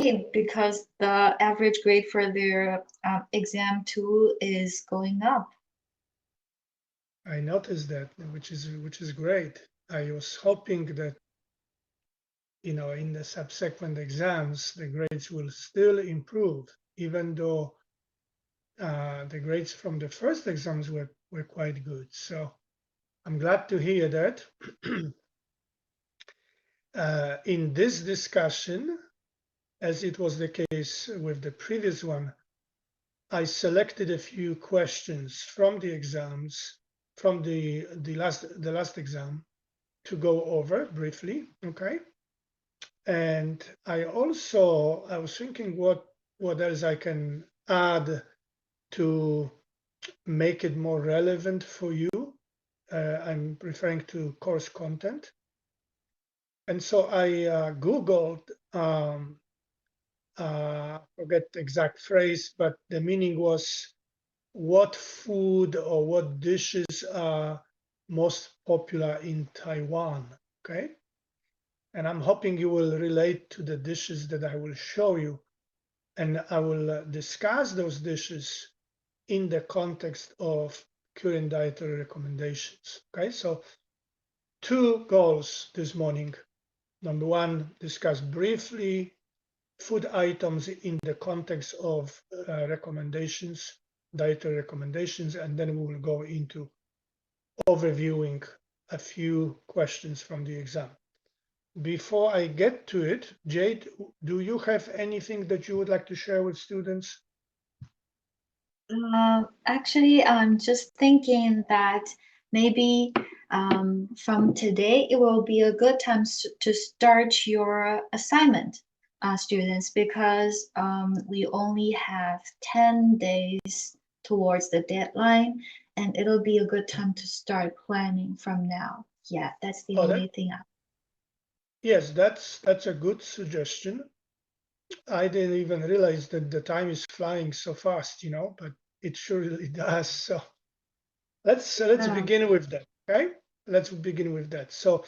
great because the average grade for their exam too is going up. I noticed that, which is great. I was hoping that, you know, in the subsequent exams, the grades will still improve, even though the grades from the first exams were quite good. So I'm glad to hear that. In this discussion, as it was the case with the previous one, I selected a few questions from the exams, from the last exam, to go over briefly, okay? And I was thinking what else I can add to make it more relevant for you. I'm referring to course content. And so I Googled, forget the exact phrase, but the meaning was what food or what dishes are most popular in Taiwan, okay? And I'm hoping you will relate to the dishes that I will show you. And I will discuss those dishes in the context of current dietary recommendations. Okay, so two goals this morning. Number one, discuss briefly food items in the context of recommendations, dietary recommendations, and then we will go into overviewing a few questions from the exam. Before I get to it, Jade, do you have anything that you would like to share with students? Actually, I'm just thinking that maybe from today it will be a good time to start your assignment, students, because we only have 10 days towards the deadline, and it'll be a good time to start planning from now. Yeah, that's the Oh, only thing. yes, that's a good suggestion. I didn't even realize that the time is flying so fast, you know, but it surely does. So let's Um, begin with that. Okay, let's begin with that. So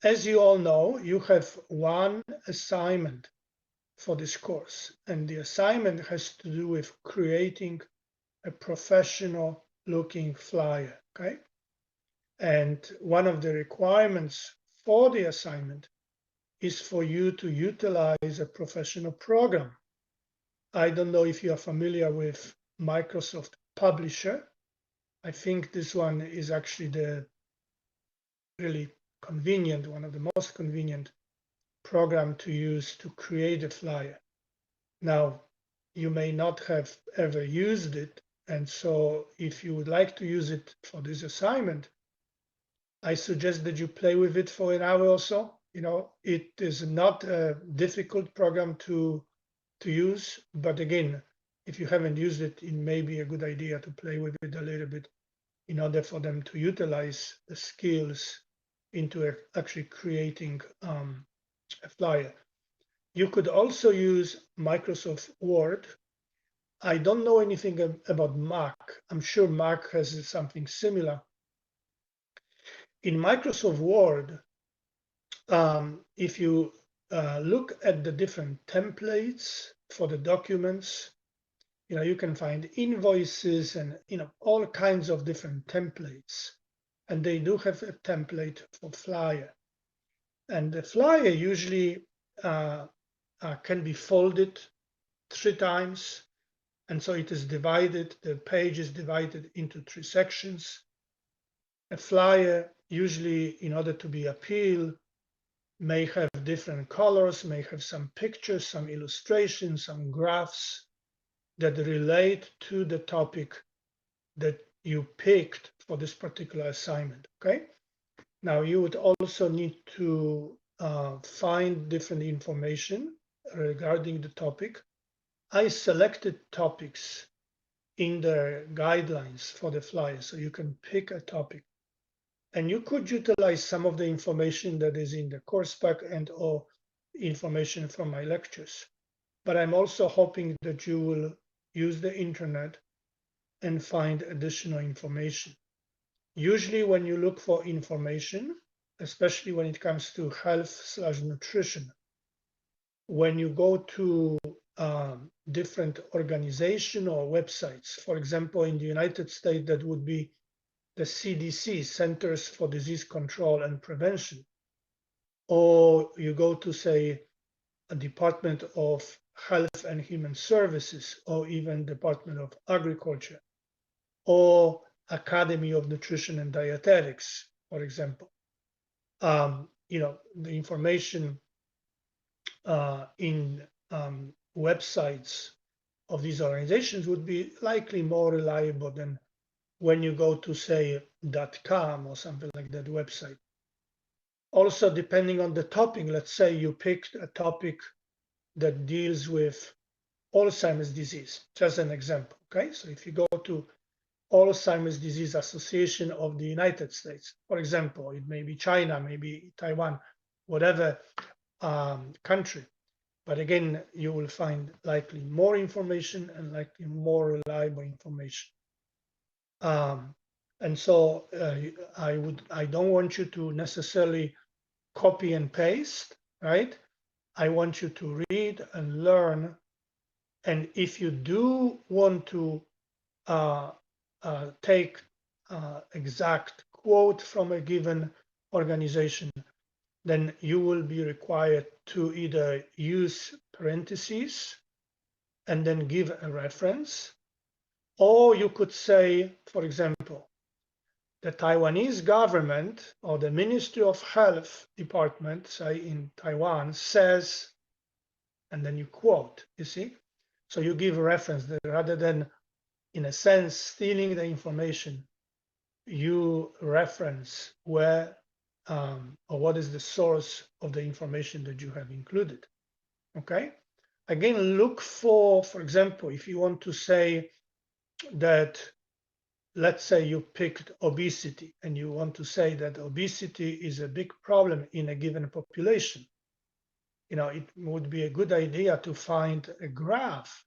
as you all know, you have one assignment for this course, and the assignment has to do with creating a professional looking flyer. Okay, and one of the requirements for the assignment is for you to utilize a professional program. I don't know if you are familiar with Microsoft Publisher. I think this one is actually the really convenient, one of the most convenient program to use to create a flyer. Now, you may not have ever used it, and so if you would like to use it for this assignment, I suggest that you play with it for an hour or so. You know, it is not a difficult program to use, but again, if you haven't used it, it may be a good idea to play with it a little bit in order for them to utilize the skills into actually creating a flyer. You could also use Microsoft Word. I don't know anything about Mac. I'm sure Mac has something similar. In Microsoft Word, if you look at the different templates for the documents, you know, you can find invoices and, you know, all kinds of different templates. And they do have a template for flyer. And the flyer usually can be folded 3 times. And so it is divided, the page is divided into 3 sections. A flyer, usually in order to be appeal, may have different colors, may have some pictures, some illustrations, some graphs that relate to the topic that you picked for this particular assignment, okay? Now, you would also need to find different information regarding the topic. I selected topics in the guidelines for the flyer, so you can pick a topic. And you could utilize some of the information that is in the course pack and or information from my lectures. But I'm also hoping that you will use the internet and find additional information. Usually when you look for information, especially when it comes to health/nutrition, when you go to different organization or websites, for example, in the United States, that would be the CDC, Centers for Disease Control and Prevention, or you go to, say, a Department of Health and Human Services, or even Department of Agriculture, or Academy of Nutrition and Dietetics, for example. The information in websites of these organizations would be likely more reliable than when you go to, say, .com or something like that website. Also, depending on the topic, let's say you picked a topic that deals with Alzheimer's disease, just an example, okay? So if you go to Alzheimer's Disease Association of the United States, for example, it may be China, maybe Taiwan, whatever country. But again, you will find likely more information and likely more reliable information. And so I don't want you to necessarily copy and paste, right? I want you to read and learn. And if you do want to take exact quote from a given organization, then you will be required to either use parentheses and then give a reference, or you could say, for example, the Taiwanese government or the Ministry of Health Department, say in Taiwan, says, and then you quote, you see? So you give a reference that rather than, in a sense, stealing the information, you reference where or what is the source of the information that you have included, okay? Again, look for example, if you want to say that, let's say you picked obesity and you want to say that obesity is a big problem in a given population, it would be a good idea to find a graph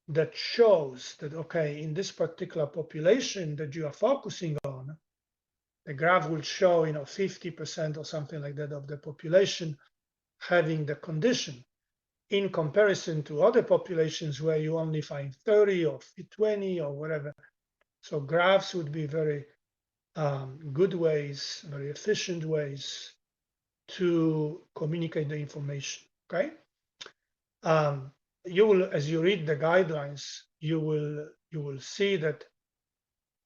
that shows that, okay, in this particular population that you are focusing on, the graph will show, 50% or something like that of the population having the condition, in comparison to other populations where you only find 30 or 20 or whatever. So graphs would be very good ways, very efficient ways to communicate the information, okay? You will, as you read the guidelines, you will see that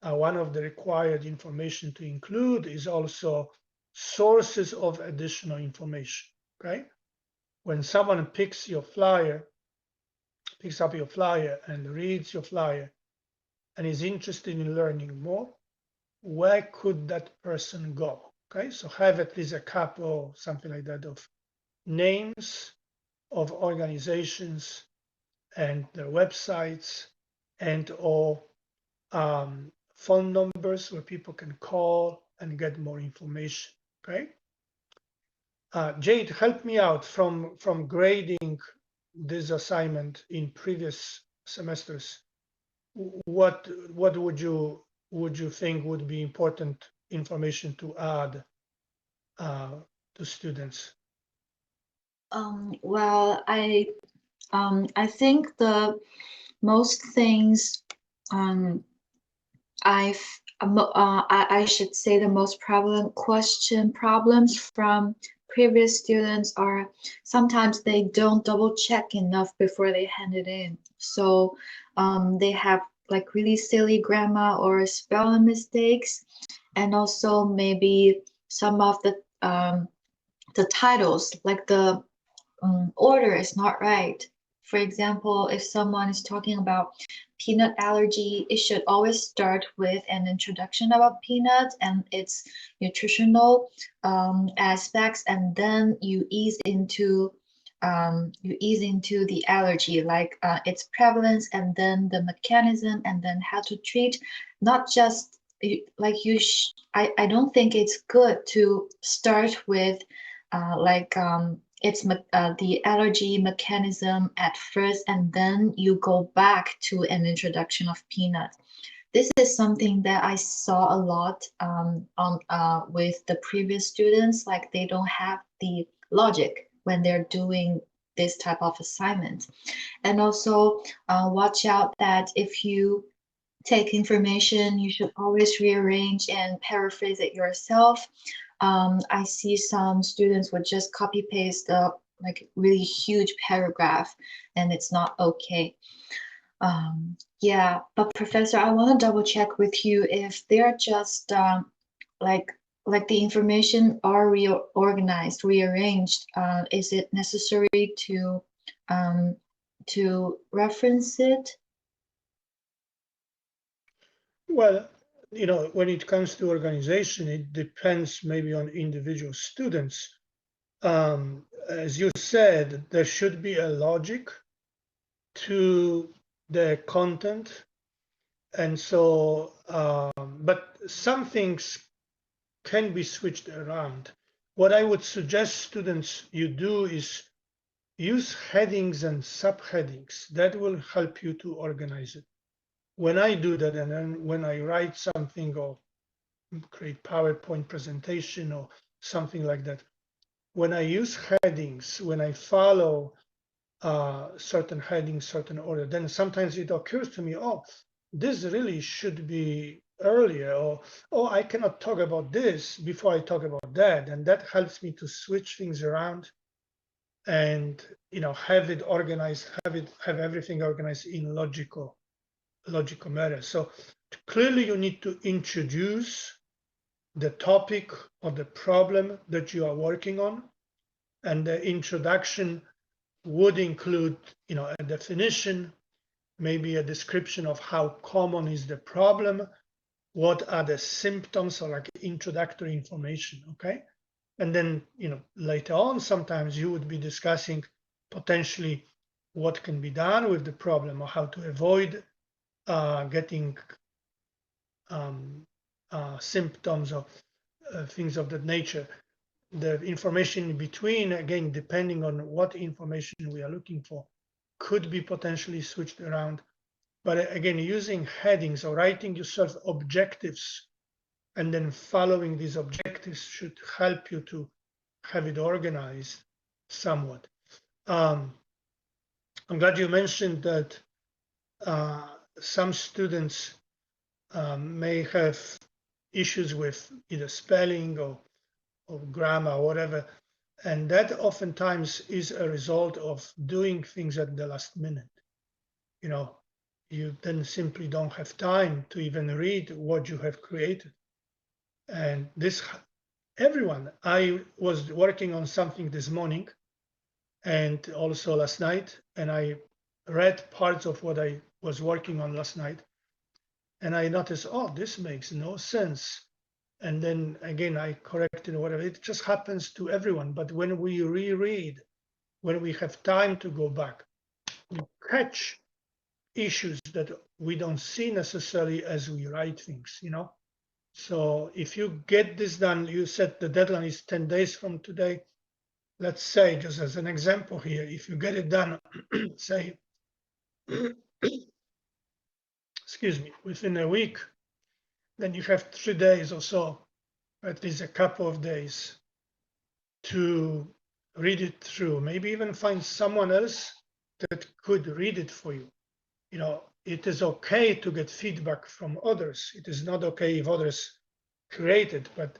one of the required information to include is also sources of additional information, okay? When someone picks up your flyer and reads your flyer and is interested in learning more, where could that person go? Okay, so have at least a couple, something like that, of names of organizations and their websites and or phone numbers where people can call and get more information, okay? Jade, help me out from grading this assignment in previous semesters. What would you think would be important information to add to students? Well, I think the most things I should say the most prevalent problems from previous students are sometimes they don't double check enough before they hand it in. So they have like really silly grammar or spelling mistakes, and also maybe some of the titles, like the order is not right. For example, if someone is talking about peanut allergy, it should always start with an introduction about peanuts and its nutritional aspects, and then you ease into the allergy, like its prevalence, and then the mechanism, and then how to treat. Not just like I don't think it's good to start with it's the allergy mechanism at first, and then you go back to an introduction of peanuts. This is something that I saw a lot with the previous students, like they don't have the logic when they're doing this type of assignment. And also watch out that if you take information, you should always rearrange and paraphrase it yourself. I see some students would just copy paste the like really huge paragraph, and it's not okay. Yeah, but Professor, I want to double check with you if they're just like like the information are reorganized, rearranged. Is it necessary to reference it? Well, when it comes to organization, it depends maybe on individual students. As you said, there should be a logic to the content. And so, but some things can be switched around. What I would suggest students you do is use headings and subheadings. That will help you to organize it. When I do that, and then when I write something or create PowerPoint presentation or something like that, when I use headings, when I follow certain headings, certain order, then sometimes it occurs to me, oh, this really should be earlier, or oh, I cannot talk about this before I talk about that, and that helps me to switch things around and have it organized, have everything organized in logical manner. So clearly you need to introduce the topic or the problem that you are working on, and the introduction would include a definition, maybe a description of how common is the problem, what are the symptoms, or like introductory information. Okay, and then later on sometimes you would be discussing potentially what can be done with the problem or how to avoid getting symptoms or things of that nature. The information in between, again, depending on what information we are looking for, could be potentially switched around. But again, using headings or writing yourself objectives and then following these objectives should help you to have it organized somewhat. I'm glad you mentioned that some students may have issues with either spelling or grammar or whatever. And that oftentimes is a result of doing things at the last minute. You then simply don't have time to even read what you have created. And everyone, I was working on something this morning and also last night, and I read parts of what I was working on last night. And I noticed, oh, this makes no sense. And then again, I corrected whatever. It just happens to everyone. But when we reread, when we have time to go back, we catch issues that we don't see necessarily as we write things, So if you get this done, you said the deadline is 10 days from today. Let's say, just as an example here, if you get it done, say, excuse me, within a week, then you have 3 days or so, at least a couple of days to read it through. Maybe even find someone else that could read it for you. It is okay to get feedback from others. It is not okay if others create it, but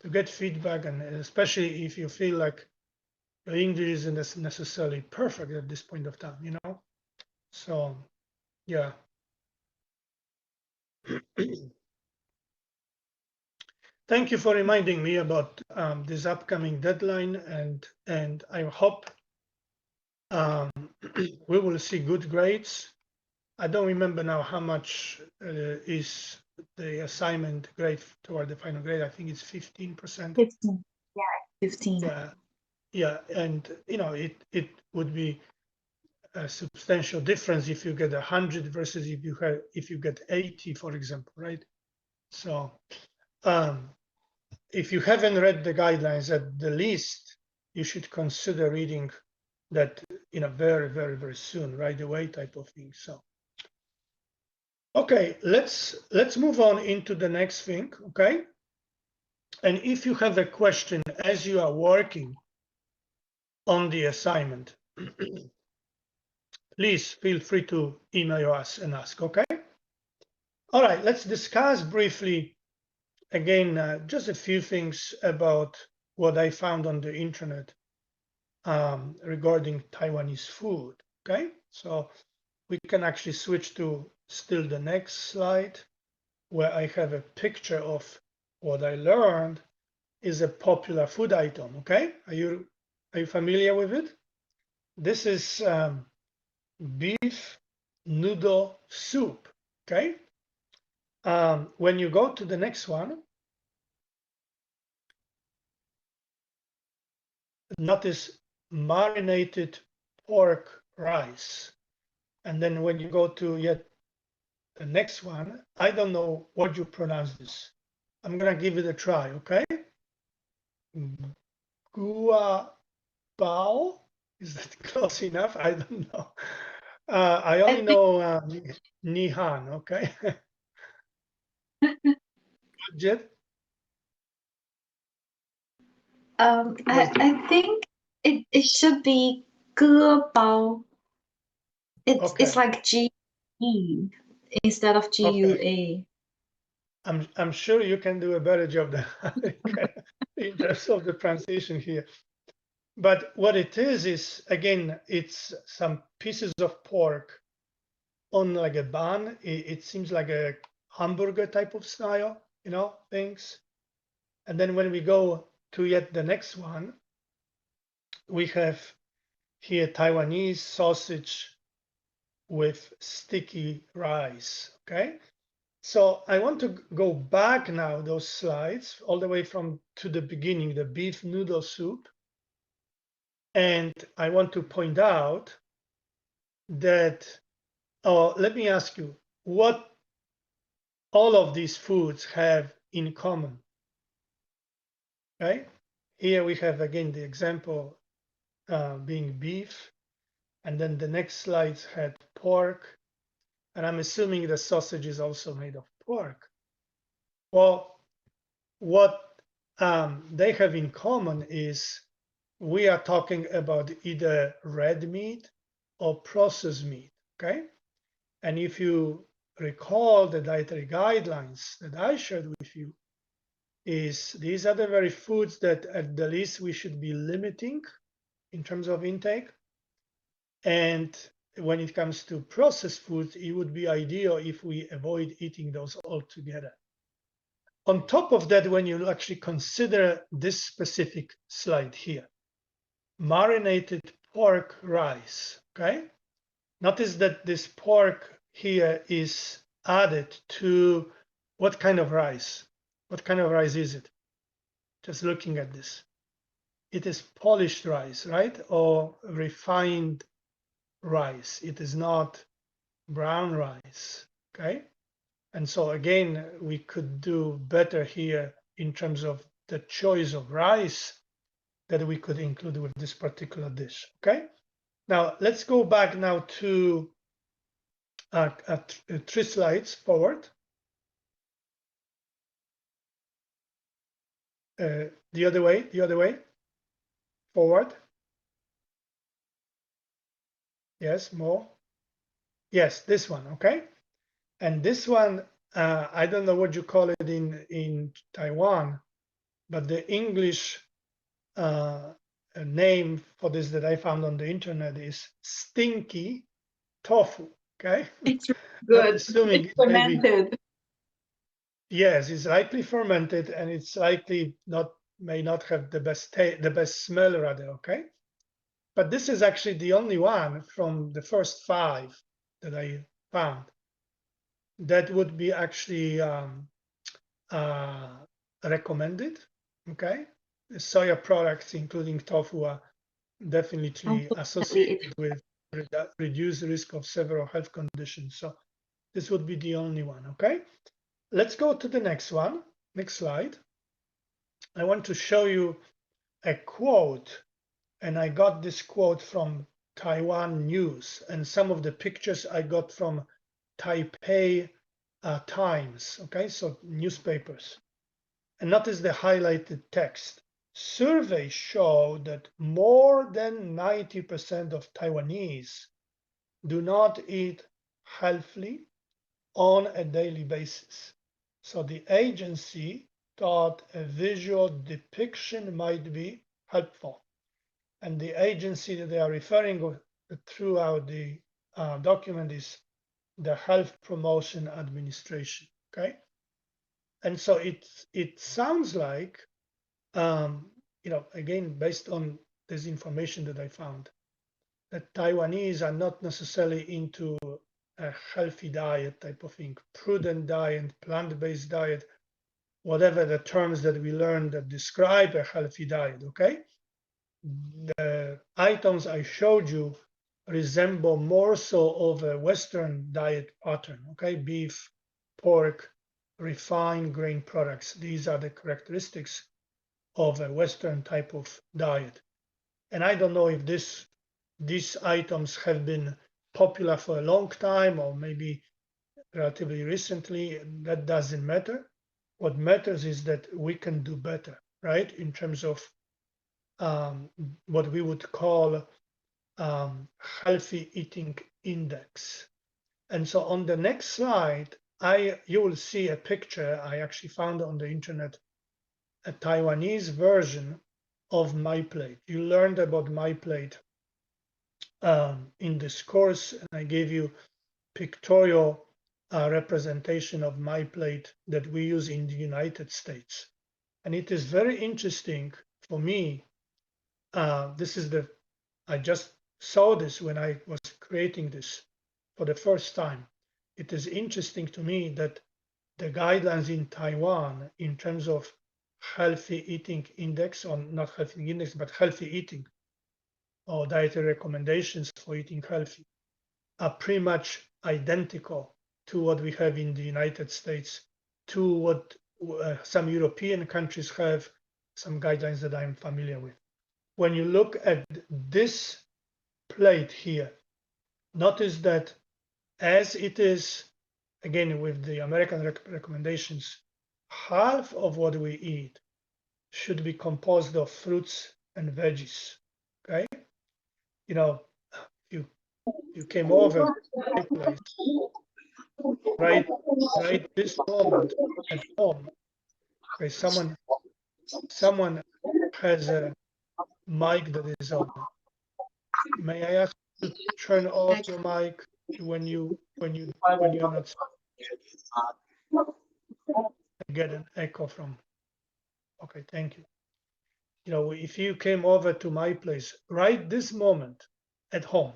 to get feedback, and especially if you feel like your English isn't necessarily perfect at this point of time, So, yeah. Thank you for reminding me about this upcoming deadline, and I hope we will see good grades. I don't remember now how much is the assignment grade toward the final grade. I think it's 15%. 15. Yeah, 15. Yeah, and it would be a substantial difference if you get 100 versus if you get 80, for example, right? So if you haven't read the guidelines, at the least you should consider reading that very, very, very soon, right away type of thing. So okay, let's move on into the next thing. Okay, and if you have a question as you are working on the assignment, please feel free to email us and ask, okay? All right, let's discuss briefly, again, just a few things about what I found on the internet regarding Taiwanese food, okay? So we can actually switch to still the next slide, where I have a picture of what I learned is a popular food item, okay? Are you familiar with it? This is beef noodle soup, okay? When you go to the next one, notice marinated pork rice. And then when you go to yet the next one, I don't know what you pronounce this. I'm gonna give it a try, okay? Gua bao? Is that close enough? I don't know. I I only think know Nihan, okay? Jet? Was I think it should be 割包. It's okay, like GE instead of okay. GUA. I'm sure you can do a better job than I can in terms of the pronunciation here. But what it is again, it's some pieces of pork on like a bun. It seems like a hamburger type of style, things. And then when we go to yet the next one, we have here Taiwanese sausage with sticky rice. Okay. So I want to go back now, those slides, all the way from to the beginning, the beef noodle soup. And I want to point out that, let me ask you, what all of these foods have in common, right? Here we have, again, the example being beef. And then the next slides had pork. And I'm assuming the sausage is also made of pork. Well, what they have in common is we are talking about either red meat or processed meat, okay? And if you recall the dietary guidelines that I shared with you, is these are the very foods that at the least we should be limiting in terms of intake. And when it comes to processed foods, it would be ideal if we avoid eating those altogether. On top of that, when you actually consider this specific slide here, marinated pork rice, okay? Notice that this pork here is added to what kind of rice? What kind of rice is it? Just looking at this. It is polished rice, right? Or refined rice. It is not brown rice, okay? And so again, we could do better here in terms of the choice of rice that we could include with this particular dish, okay? Now, let's go back now to 3 slides forward. The other way, forward. Yes, more. Yes, this one, okay? And this one, I don't know what you call it in Taiwan, but the English name for this that I found on the internet is stinky tofu, okay? It's I'm good. assuming It's it may be, fermented. yes, it's likely fermented and it's likely may not have the best smell rather, okay? But this is actually the only one from the first 5 that I found that would be actually recommended, okay? The soya products, including tofu, are definitely Unfortunately, associated with reduced risk of several health conditions. So this would be the only one, okay? Let's go to the next one. Next slide. I want to show you a quote, and I got this quote from Taiwan News, and some of the pictures I got from Taipei Times, okay, so newspapers. And notice the highlighted text. surveys show that more than 90% of Taiwanese do not eat healthily on a daily basis. So the agency thought a visual depiction might be helpful. And the agency that they are referring throughout the document is the Health Promotion Administration. Okay, and so it sounds like, again, based on this information that I found, that Taiwanese are not necessarily into a healthy diet type of thing, prudent diet, plant-based diet, whatever the terms that we learned that describe a healthy diet. Okay, the items I showed you resemble more so of a Western diet pattern. Okay, beef, pork, refined grain products. These are the characteristics of a Western type of diet. And I don't know if these items have been popular for a long time or maybe relatively recently. That doesn't matter. What matters is that we can do better, right? In terms of what we would call healthy eating index. And so on the next slide, you will see a picture I actually found on the internet, a Taiwanese version of MyPlate. You learned about MyPlate in this course, and I gave you pictorial representation of MyPlate that we use in the United States. And it is very interesting for me. I just saw this when I was creating this for the first time. It is interesting to me that the guidelines in Taiwan in terms of healthy eating index, or not healthy index, but healthy eating, or dietary recommendations for eating healthy, are pretty much identical to what we have in the United States, to what some European countries have, some guidelines that I'm familiar with. When you look at this plate here, notice that as it is, again, with the American recommendations, half of what we eat should be composed of fruits and veggies. Okay, you came over to my place, right this moment at home. Okay, someone has a mic that is on. May I ask you to turn off your mic when you're not? I get an echo from. Okay, thank you. If you came over to my place right this moment at home,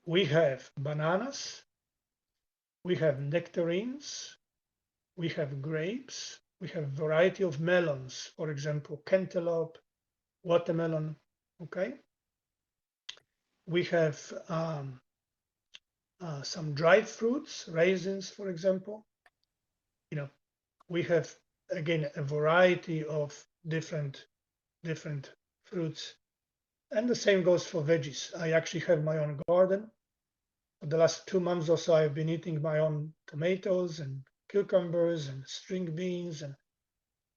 we have bananas, we have nectarines, we have grapes, we have variety of melons, for example, cantaloupe, watermelon, okay? We have some dried fruits, raisins, for example. We have, again, a variety of different fruits. And the same goes for veggies. I actually have my own garden. For the last 2 months or so, I've been eating my own tomatoes and cucumbers and string beans and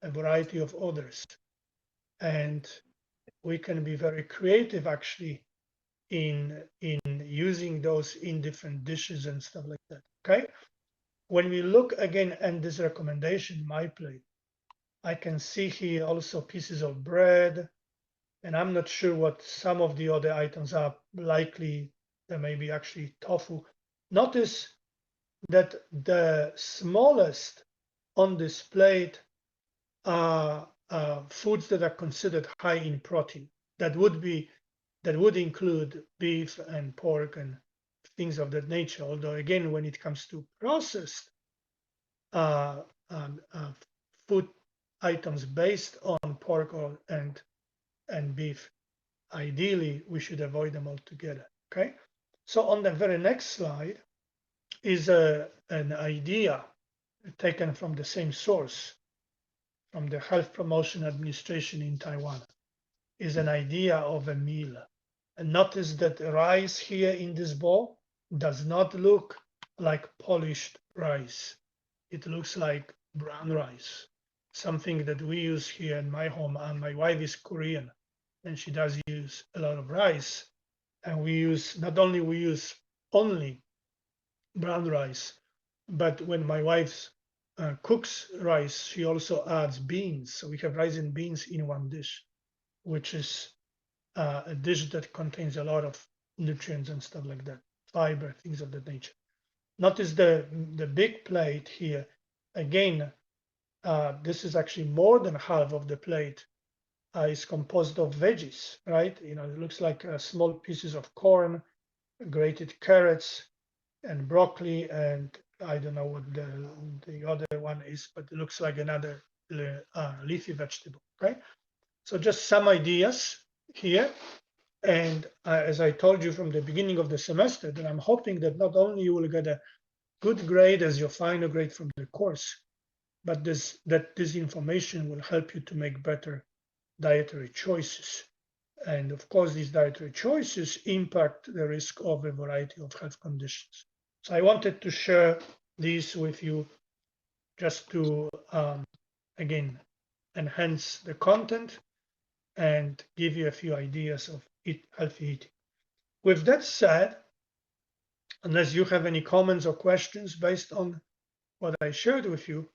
a variety of others. And we can be very creative actually in using those in different dishes and stuff like that. Okay. When we look again at this recommendation, MyPlate, I can see here also pieces of bread, and I'm not sure what some of the other items are. Likely there may be actually tofu. Notice that the smallest on this plate are foods that are considered high in protein. That would include beef and pork and things of that nature. Although again, when it comes to processed food items based on pork and beef, ideally we should avoid them altogether. Okay, so on the very next slide is an idea taken from the same source, from the Health Promotion Administration in Taiwan, is an idea of a meal. And notice that rice here in this bowl does not look like polished rice. It looks like brown rice. something that we use here in my home. And my wife is Korean, and she does use a lot of rice. And we use not only we use only brown rice, but when my wife cooks rice, she also adds beans. So we have rice and beans in one dish, which is a dish that contains a lot of nutrients and stuff like that, fiber, things of that nature. Notice the big plate here. Again, this is actually more than half of the plate is composed of veggies, right? You know, it looks like small pieces of corn, grated carrots, and broccoli, and I don't know what the other one is, but it looks like another leafy vegetable. Okay, so just some ideas here. And as I told you from the beginning of the semester, that I'm hoping that not only you will get a good grade as your final grade from the course, but this information will help you to make better dietary choices. And of course, these dietary choices impact the risk of a variety of health conditions. So I wanted to share these with you just to, again, enhance the content and give you a few ideas of healthy eating. With that said, unless you have any comments or questions based on what I shared with you,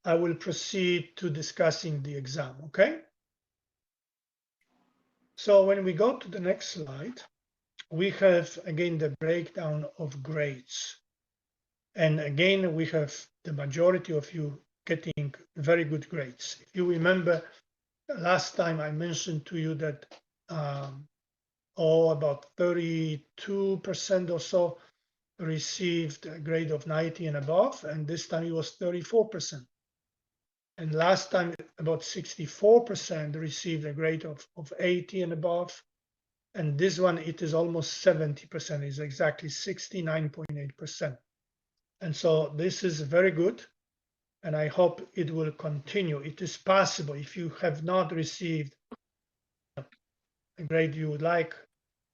I will proceed to discussing the exam, okay? So when we go to the next slide, we have, again, the breakdown of grades. And again, we have the majority of you getting very good grades. If you remember, last time I mentioned to you that about 32% or so received a grade of 90 and above, and this time it was 34%. And last time about 64% received a grade of 80 and above. And this one, it is almost 70%, is exactly 69.8%. And so this is very good, and I hope it will continue. It is possible if you have not received a grade you would like,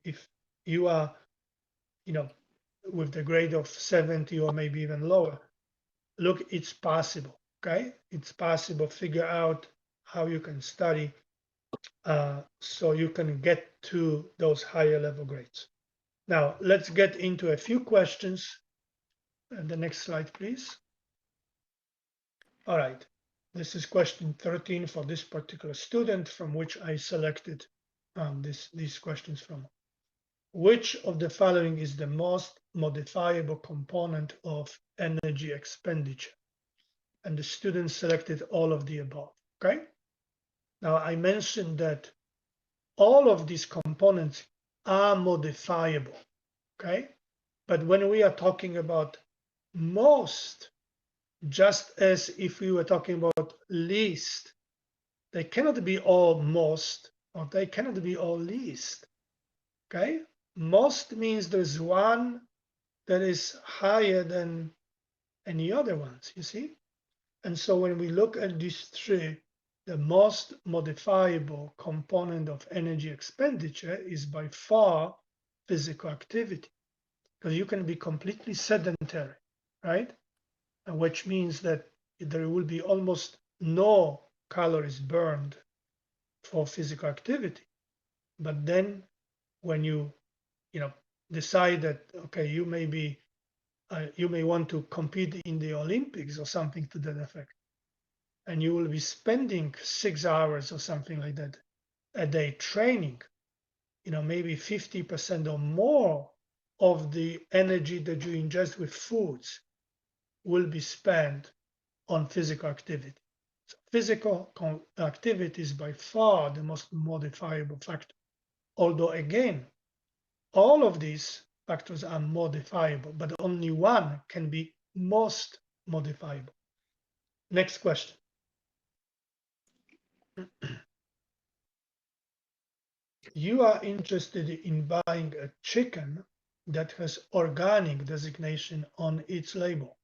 if you are, with the grade of 70 or maybe even lower, look, it's possible, okay? It's possible. Figure out how you can study so you can get to those higher level grades. Now, let's get into a few questions. The next slide, please. All right. This is question 13 for this particular student, from which I selected these questions from. Which of the following is the most modifiable component of energy expenditure? And the student selected all of the above, okay? Now, I mentioned that all of these components are modifiable, okay? But when we are talking about most, just as if we were talking about least, they cannot be all most, or they cannot be all least, okay? Most means there's one that is higher than any other ones, you see? And so when we look at these three, the most modifiable component of energy expenditure is by far physical activity, because you can be completely sedentary, right? And which means that there will be almost no calories burned for physical activity. But then when you decide that, okay, you may want to compete in the Olympics or something to that effect, and you will be spending 6 hours or something like that a day training, maybe 50% or more of the energy that you ingest with foods will be spent on physical activity. So physical activity is by far the most modifiable factor. Although again, all of these factors are modifiable, but only one can be most modifiable. Next question. You are interested in buying a chicken that has organic designation on its label.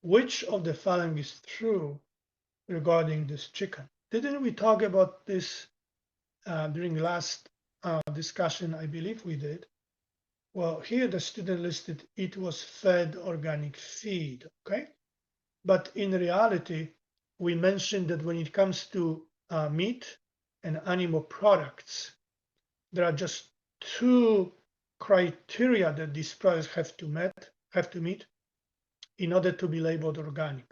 Which of the following is true regarding this chicken? Didn't we talk about this during last discussion? I believe we did. Well, here the student listed it was fed organic feed, okay? But in reality, we mentioned that when it comes to meat and animal products, there are just two criteria that these products have to meet in order to be labeled organic.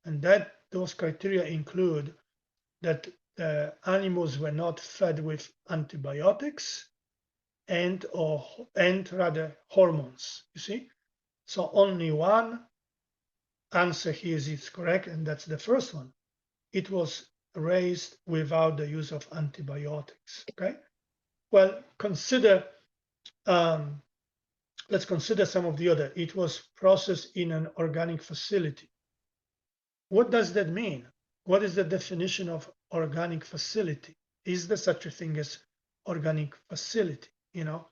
And that those criteria include that the animals were not fed with antibiotics and rather hormones, you see? So only one answer here is correct, and that's the first one. It was raised without the use of antibiotics, okay? Well, let's consider some of the other. It was processed in an organic facility. What does that mean? What is the definition of organic facility? Is there such a thing as organic facility? You know,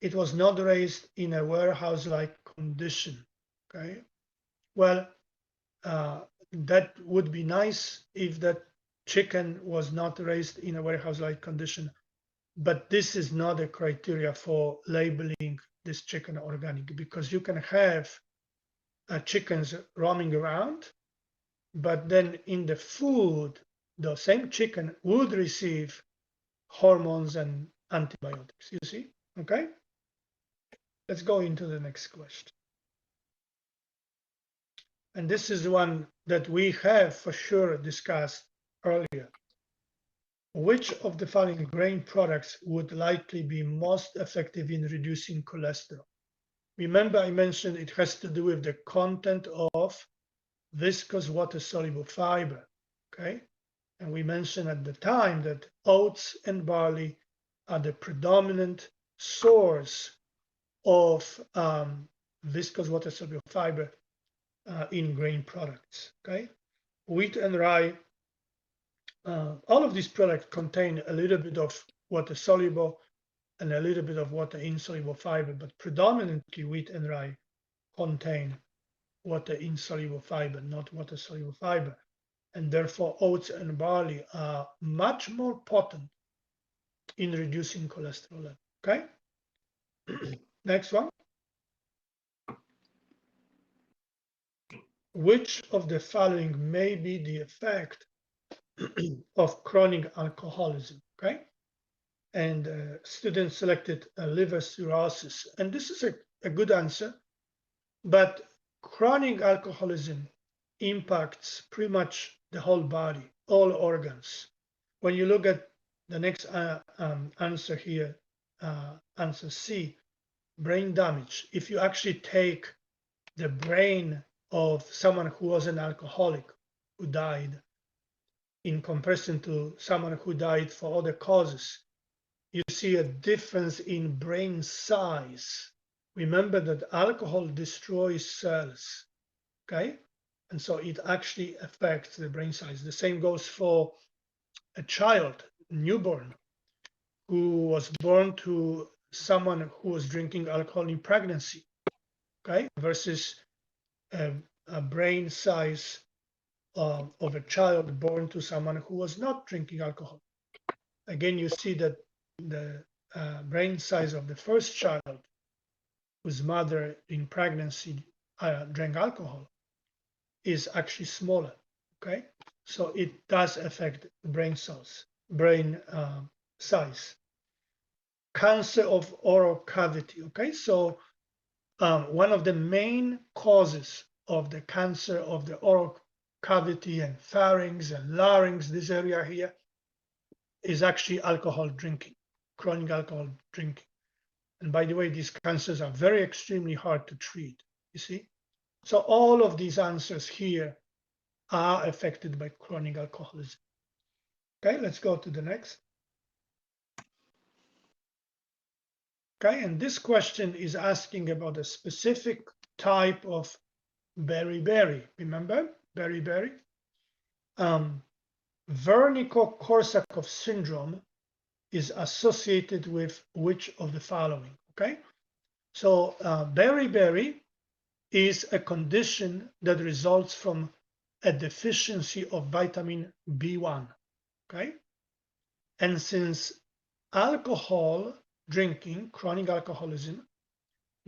it was not raised in a warehouse-like condition. Okay, well, that would be nice if that chicken was not raised in a warehouse-like condition, but this is not a criteria for labeling this chicken organic, because you can have chickens roaming around, but then in the food, the same chicken would receive hormones and antibiotics, you see? Okay, let's go into the next question. And this is one that we have for sure discussed earlier. Which of the following grain products would likely be most effective in reducing cholesterol? Remember, I mentioned it has to do with the content of viscous water-soluble fiber, okay? And we mentioned at the time that oats and barley are the predominant source of viscous water-soluble fiber in grain products, okay? Wheat and rye, all of these products contain a little bit of water-soluble and a little bit of water-insoluble fiber, but predominantly wheat and rye contain water-insoluble fiber, not water-soluble fiber. And therefore, oats and barley are much more potent in reducing cholesterol level. Okay? Next one. Which of the following may be the effect of chronic alcoholism? Okay? And students selected liver cirrhosis. And this is a good answer, but chronic alcoholism impacts pretty much the whole body, all organs. When you look at the next answer here, answer C, brain damage. If you actually take the brain of someone who was an alcoholic who died in comparison to someone who died for other causes, you see a difference in brain size. Remember that alcohol destroys cells, okay? And so it actually affects the brain size. The same goes for a child, newborn, who was born to someone who was drinking alcohol in pregnancy, okay, versus a brain size of a child born to someone who was not drinking alcohol. Again, you see that the brain size of the first child whose mother in pregnancy drank alcohol is actually smaller, okay? So it does affect brain cells, brain size. Cancer of oral cavity, okay? So one of the main causes of the cancer of the oral cavity and pharynx and larynx, this area here, is actually alcohol drinking, chronic alcohol drinking. And by the way, these cancers are very extremely hard to treat, you see? So all of these answers here are affected by chronic alcoholism. Okay, let's go to the next. Okay, and this question is asking about a specific type of beriberi. Remember beriberi? Wernicke-Korsakoff syndrome is associated with which of the following? Okay, so beriberi is a condition that results from a deficiency of vitamin B1. Okay, and since alcohol drinking, chronic alcoholism,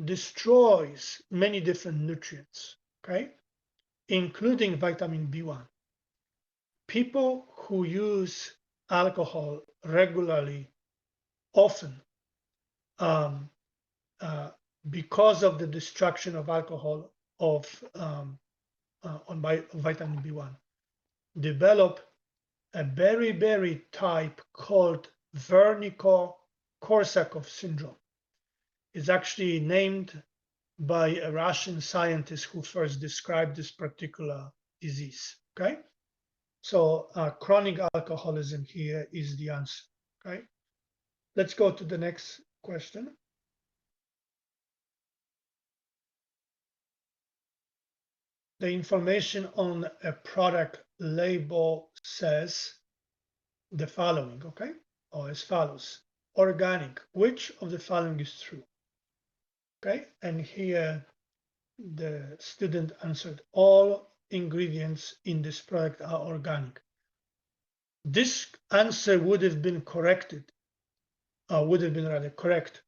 destroys many different nutrients, okay, including vitamin B1. people who use alcohol regularly, often, um, because of the destruction of alcohol on vitamin B1, develop a beriberi type called Wernicke-Korsakoff syndrome. It's actually named by a Russian scientist who first described this particular disease. Okay, so chronic alcoholism here is the answer. Okay, let's go to the next question. The information on a product label says the following, okay, or as follows: organic. Which of the following is true? Okay, and here the student answered all ingredients in this product are organic. This answer would have been corrected, or would have been rather correct,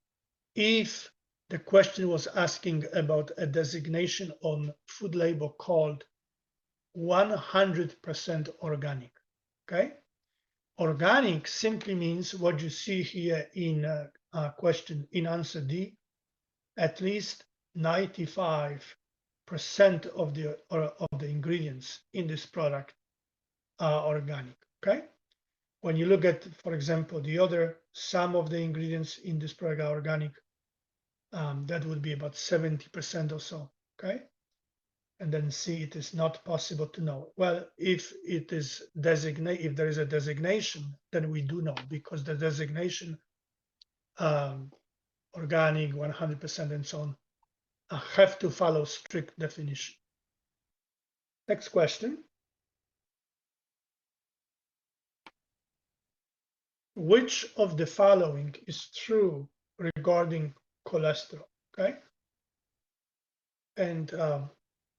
if the question was asking about a designation on food label called 100% organic. Okay, organic simply means what you see here in question in answer D. At least 95% of the ingredients in this product are organic. Okay, when you look at, for example, some of the ingredients in this product are organic, that would be about 70% or so. Okay, and then C, it is not possible to know. Well, if it is if there is a designation, then we do know, because the designation, organic, 100%, and so on, have to follow strict definition. Next question. Which of the following is true regarding cholesterol? Okay, and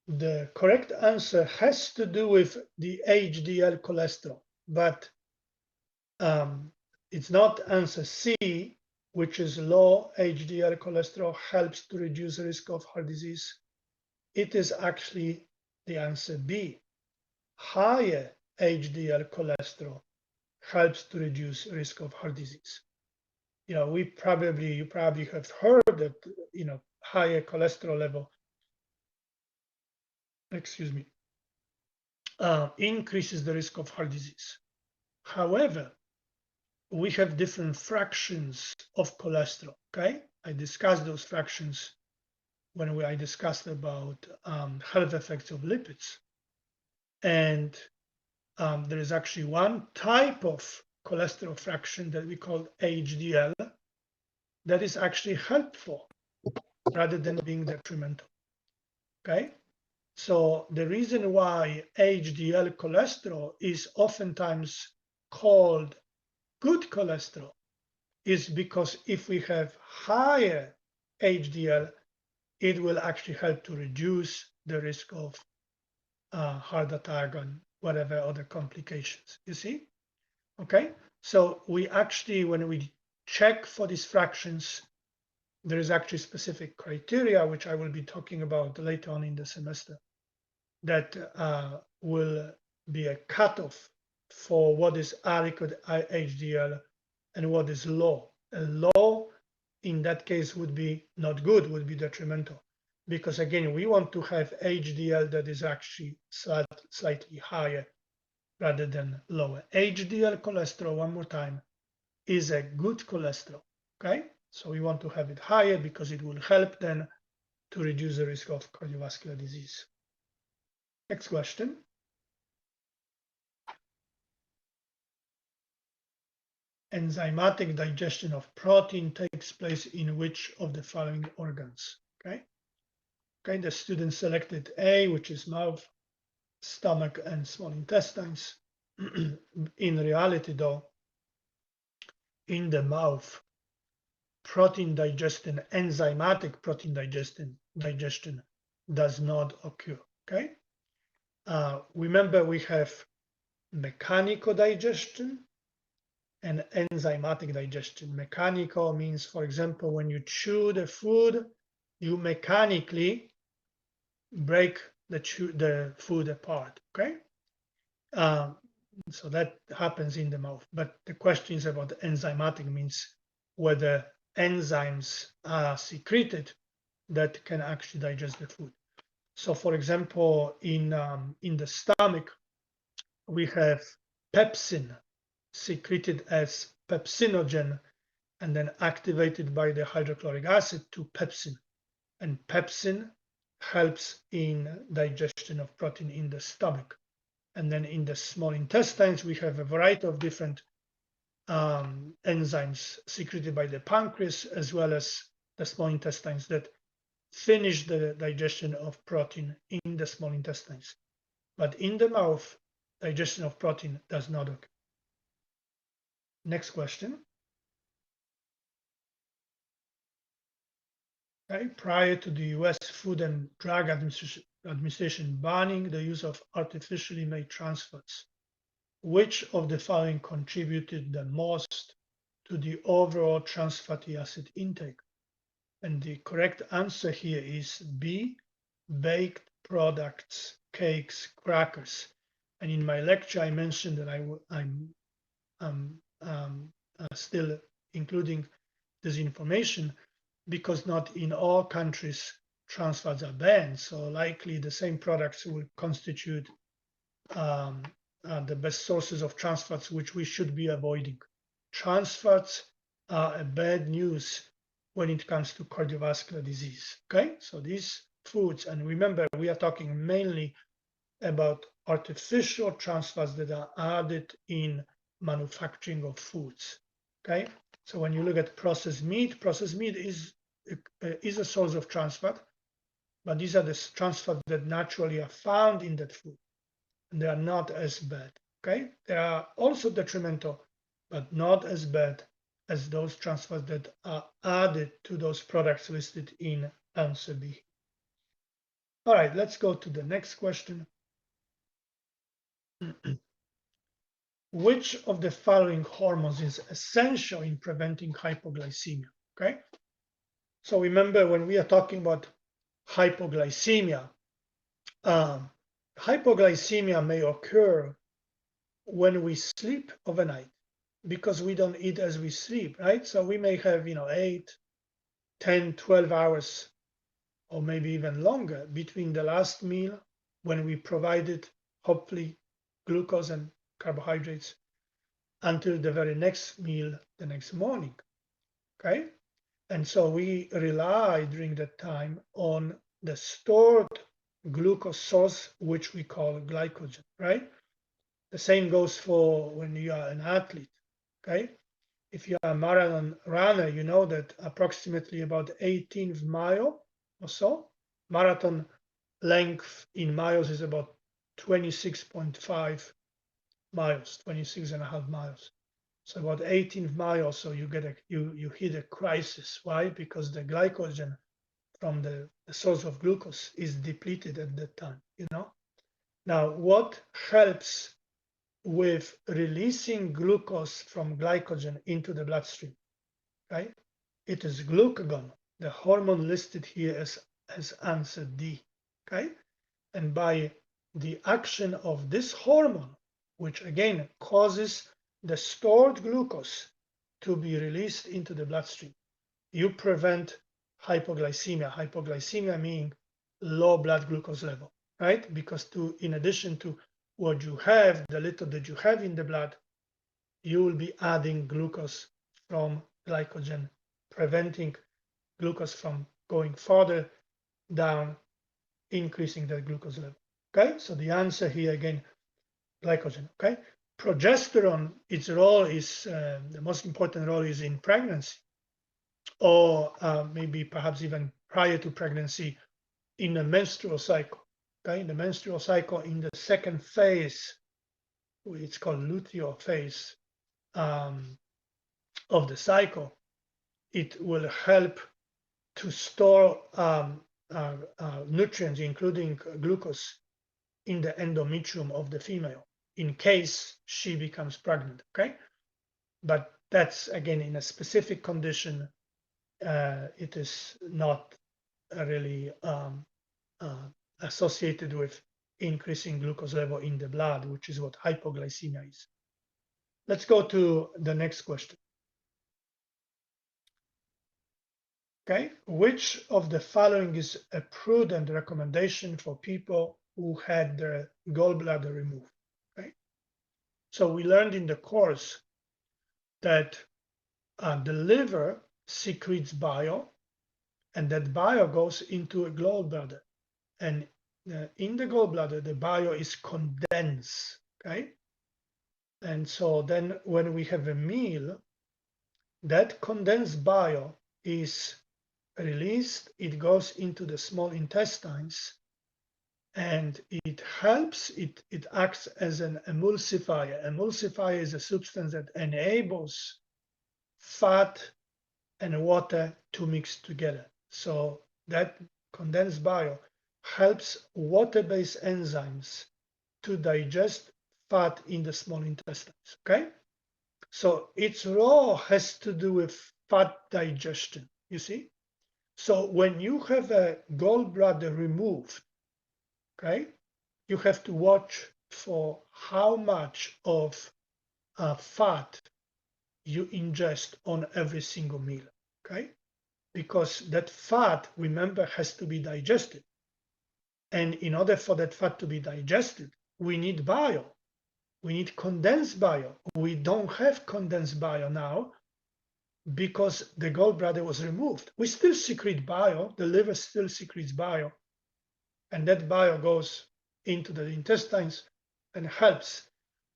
the correct answer has to do with the HDL cholesterol, but it's not answer C, which is low HDL cholesterol helps to reduce the risk of heart disease. It is actually the answer B. Higher HDL cholesterol helps to reduce risk of heart disease. You know, you probably have heard that, you know, higher cholesterol level, increases the risk of heart disease. However, we have different fractions of cholesterol. Okay, I discussed those fractions when I discussed about health effects of lipids, and there is actually one type of cholesterol fraction that we call HDL that is actually helpful rather than being detrimental. Okay, so the reason why HDL cholesterol is oftentimes called good cholesterol is because if we have higher HDL, it will actually help to reduce the risk of heart attack and whatever other complications, you see? Okay, so we actually, when we check for these fractions, there is actually specific criteria, which I will be talking about later on in the semester, that will be a cutoff for what is adequate HDL and what is low. A low, in that case, would be not good, would be detrimental. Because again, we want to have HDL that is actually slightly higher rather than lower. HDL cholesterol, one more time, is a good cholesterol, okay? So we want to have it higher because it will help then to reduce the risk of cardiovascular disease. Next question. Enzymatic digestion of protein takes place in which of the following organs? Okay. Okay, the student selected A, which is mouth, stomach, and small intestines. In reality, though, in the mouth, protein digestion, enzymatic protein digestion does not occur. Okay. Remember, we have mechanical digestion and enzymatic digestion. Mechanical means, for example, when you chew the food, you mechanically break the food apart. Okay, So that happens in the mouth. But the question is about enzymatic, means whether enzymes are secreted that can actually digest the food. So, for example, in the stomach, we have pepsin secreted as pepsinogen and then activated by the hydrochloric acid to pepsin. And pepsin helps in digestion of protein in the stomach. And then in the small intestines, we have a variety of different enzymes secreted by the pancreas, as well as the small intestines that finish the digestion of protein in the small intestines. But in the mouth, digestion of protein does not occur. Next question. Okay. Prior to the US Food and Drug Administration banning the use of artificially made trans fats, which of the following contributed the most to the overall trans fatty acid intake? And the correct answer here is B, baked products, cakes, crackers. And in my lecture, I mentioned that I'm still including this information because not in all countries trans fats are banned. So likely the same products will constitute the best sources of trans fats, which we should be avoiding. Trans fats are a bad news when it comes to cardiovascular disease. Okay, so these foods, and remember, we are talking mainly about artificial trans fats that are added in manufacturing of foods. Okay, so when you look at processed meat is a source of trans fat, but these are the trans fats that naturally are found in that food, and they are not as bad. Okay, they are also detrimental, but not as bad as those trans fats that are added to those products listed in answer B. All right, let's go to the next question. Which of the following hormones is essential in preventing hypoglycemia? Okay, so remember when we are talking about hypoglycemia, hypoglycemia may occur when we sleep overnight because we don't eat as we sleep, right? So we may have 8, 10, 12 hours or maybe even longer between the last meal when we provided hopefully glucose and carbohydrates until the very next meal the next morning. Okay, and so we rely during that time on the stored glucose source, which we call glycogen, right? The same goes for when you are an athlete. Okay, if you are a marathon runner, you know that approximately about 18th mile or so, marathon length in miles is about 26.5 miles, 26.5 miles. So about 18th mile, so you hit a crisis. Why? Because the glycogen from the source of glucose is depleted at that time. Now, what helps with releasing glucose from glycogen into the bloodstream? Right? It is glucagon, the hormone listed here as answer D. Okay, and by the action of this hormone, which again causes the stored glucose to be released into the bloodstream, you prevent hypoglycemia. Hypoglycemia meaning low blood glucose level, right? Because in addition to what you have, the little that you have in the blood, you will be adding glucose from glycogen, preventing glucose from going further down, increasing the glucose level. Okay, so the answer here again, glycogen. Okay, progesterone, its role is the most important role is in pregnancy, or maybe perhaps even prior to pregnancy in the menstrual cycle. Okay, in the menstrual cycle, in the second phase, it's called luteal phase of the cycle, it will help to store nutrients, including glucose, in the endometrium of the female in case she becomes pregnant. Okay, but that's again in a specific condition. It is not really associated with increasing glucose level in the blood, which is what hypoglycemia is. Let's go to the next question. Okay, which of the following is a prudent recommendation for people who had their gallbladder removed? Okay, so we learned in the course that the liver secretes bile, and that bile goes into a gallbladder, and in the gallbladder the bile is condensed. Okay, and so then when we have a meal, that condensed bile is released, it goes into the small intestines, and it helps, it acts as an emulsifier. Emulsifier is a substance that enables fat and water to mix together. So that condensed bile helps water-based enzymes to digest fat in the small intestines, okay? So its role has to do with fat digestion, you see? So when you have a gallbladder removed, okay, you have to watch for how much of fat you ingest on every single meal, okay? Because that fat, remember, has to be digested. And in order for that fat to be digested, we need bile. We need condensed bile. We don't have condensed bile now because the gallbladder was removed. We still secrete bile, the liver still secretes bile, and that bile goes into the intestines and helps.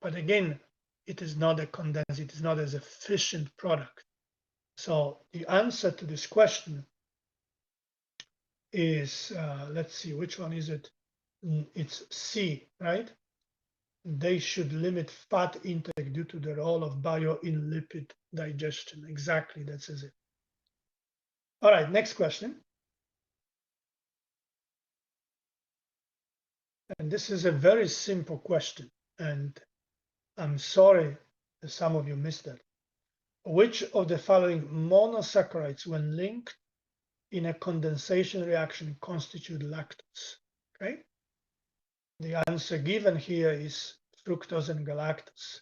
But again, it is not a condensed, it is not as efficient product. So the answer to this question is, let's see, which one is it? It's C, right? They should limit fat intake due to the role of bile in lipid digestion. Exactly, that says it. All right, next question. And this is a very simple question, and I'm sorry that some of you missed that. Which of the following monosaccharides, when linked in a condensation reaction, constitute lactose? Okay. The answer given here is fructose and galactose.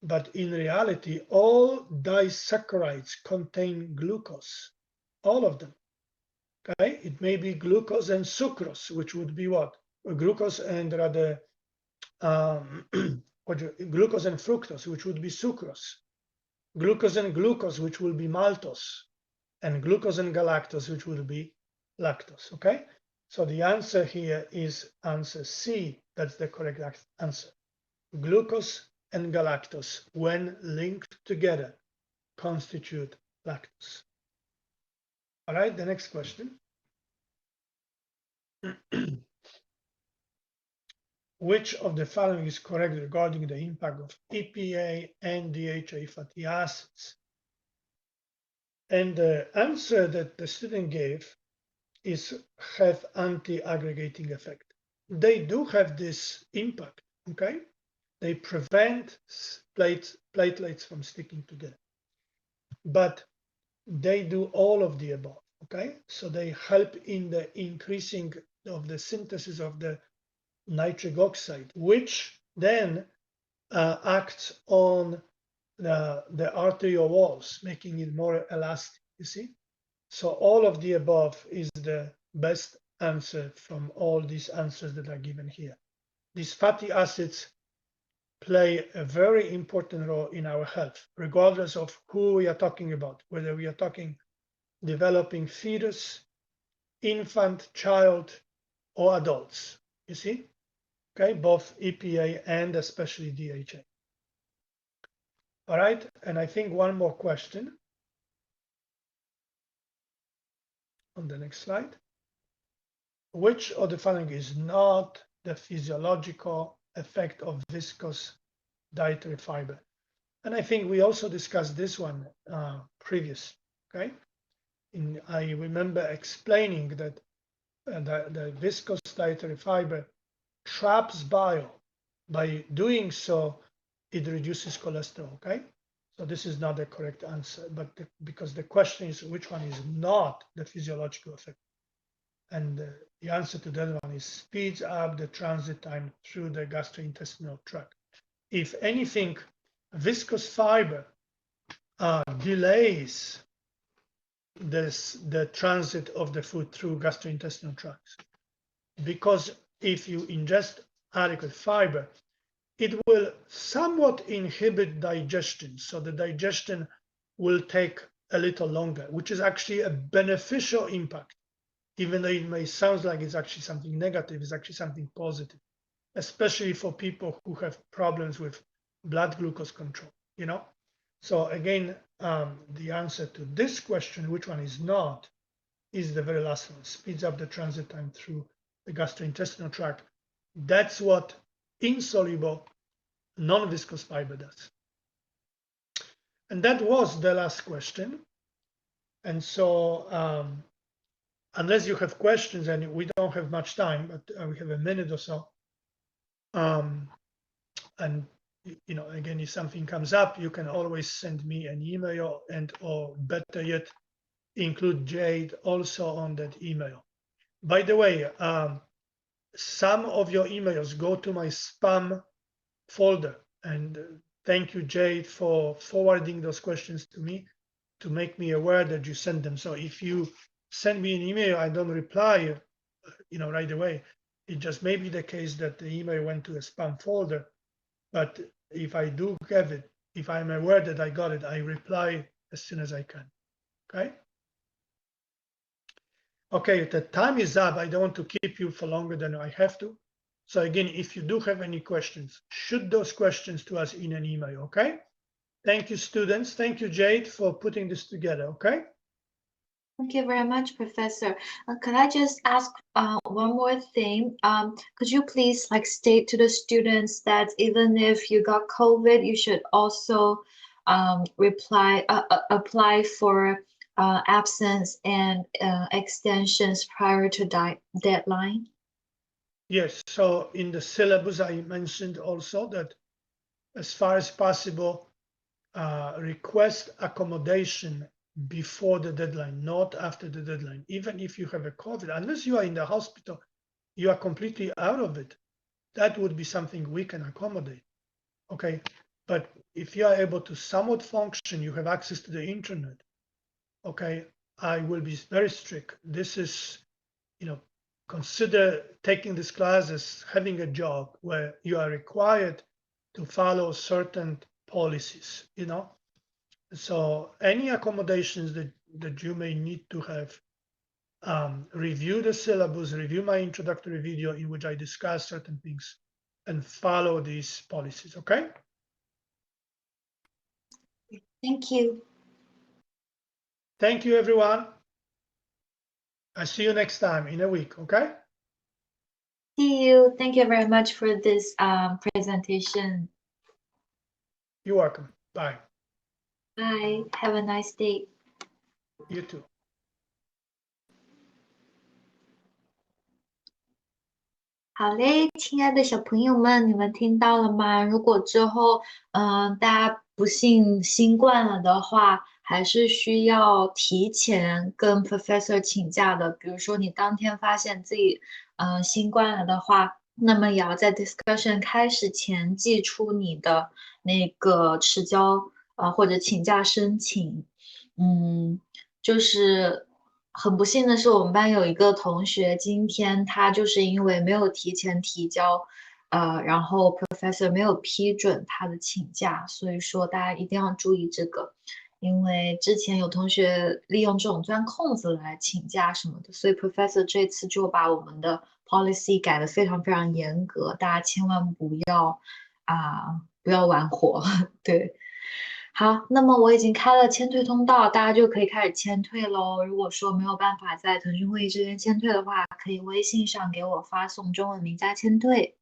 But in reality, all disaccharides contain glucose, all of them. Okay, it may be glucose and sucrose, which would be what? Glucose and rather glucose and fructose, which would be sucrose. Glucose and glucose, which will be maltose, and glucose and galactose, which will be lactose. Okay, so the answer here is answer C. That's the correct answer. Glucose and galactose, when linked together, constitute lactose. All right, the next question. Which of the following is correct regarding the impact of EPA and DHA fatty acids? And the answer that the student gave is have anti-aggregating effect. They do have this impact, okay? They prevent platelets from sticking together. But they do all of the above, okay? So they help in the increasing of the synthesis of the nitric oxide, which then acts on the arterial walls, making it more elastic, you see? So all of the above is the best answer from all these answers that are given here. These fatty acids play a very important role in our health, regardless of who we are talking about, whether we are talking developing fetus, infant, child, or adults, you see? Okay, both EPA and especially DHA. All right, and I think one more question on the next slide. Which of the following is not the physiological effect of viscous dietary fiber? And I think we also discussed this one previous, okay? I remember explaining that the viscous dietary fiber traps bile. By doing so, it reduces cholesterol, okay? So this is not the correct answer, but because the question is which one is not the physiological effect. And the answer to that one is speeds up the transit time through the gastrointestinal tract. If anything, viscous fiber delays the transit of the food through gastrointestinal tracts. Because if you ingest adequate fiber, it will somewhat inhibit digestion. So the digestion will take a little longer, which is actually a beneficial impact. Even though it may sound like it's actually something negative, it's actually something positive, especially for people who have problems with blood glucose control, you know? So again, the answer to this question, which one is not, is the very last one, speeds up the transit time through the gastrointestinal tract. That's what insoluble non-viscous fiber does. And that was the last question. And so unless you have questions, and we don't have much time, but we have a minute or so. And you know, again, if something comes up, you can always send me an email, and or better yet, include Jade also on that email. By the way, some of your emails go to my spam folder, and thank you, Jade, for forwarding those questions to me to make me aware that you sent them. So if you send me an email, I don't reply, you know, right away. It just may be the case that the email went to a spam folder. But if I do have it, if I'm aware that I got it, I reply as soon as I can. Okay? Okay, the time is up. I don't want to keep you for longer than I have to. So again, if you do have any questions, shoot those questions to us in an email, okay? Thank you, students. Thank you, Jade, for putting this together, okay? Thank you very much, Professor. Could I just ask one more thing? Could you please state to the students that even if you got COVID, you should also apply for absence and extensions prior to deadline? Yes, so in the syllabus, I mentioned also that as far as possible, request accommodation before the deadline, not after the deadline. Even if you have a COVID, unless you are in the hospital, you are completely out of it. That would be something we can accommodate. Okay. But if you are able to somewhat function, you have access to the internet. Okay. I will be very strict. This is, you know, consider taking this class as having a job where you are required to follow certain policies, you know. So any accommodations that you may need to have, review the syllabus, review my introductory video in which I discuss certain things, and follow these policies, okay? Thank you. Thank you, everyone. I see you next time in a week, okay? See you. Thank you very much for this presentation. You're welcome. Bye. Bye. Have a nice day. You too.好嘞，亲爱的小朋友们，你们听到了吗？如果之后，大家不幸新冠了的话，还是需要提前跟 professor 请假的。比如说，你当天发现自己，新冠了的话，那么也要在 discussion 开始前寄出你的那个迟交，或者请假申请。就是很不幸的是，我们班有一个同学，今天他就是因为没有提前提交，然后 professor 没有批准他的请假，所以说大家一定要注意这个，因为之前有同学利用这种钻空子来请假什么的，所以 professor 这次就把我们的 policy 改得非常非常严格，大家千万不要玩火，对。好，那么我已经开了签退通道，大家就可以开始签退喽。如果说没有办法在腾讯会议这边签退的话，可以微信上给我发送中文名加签退。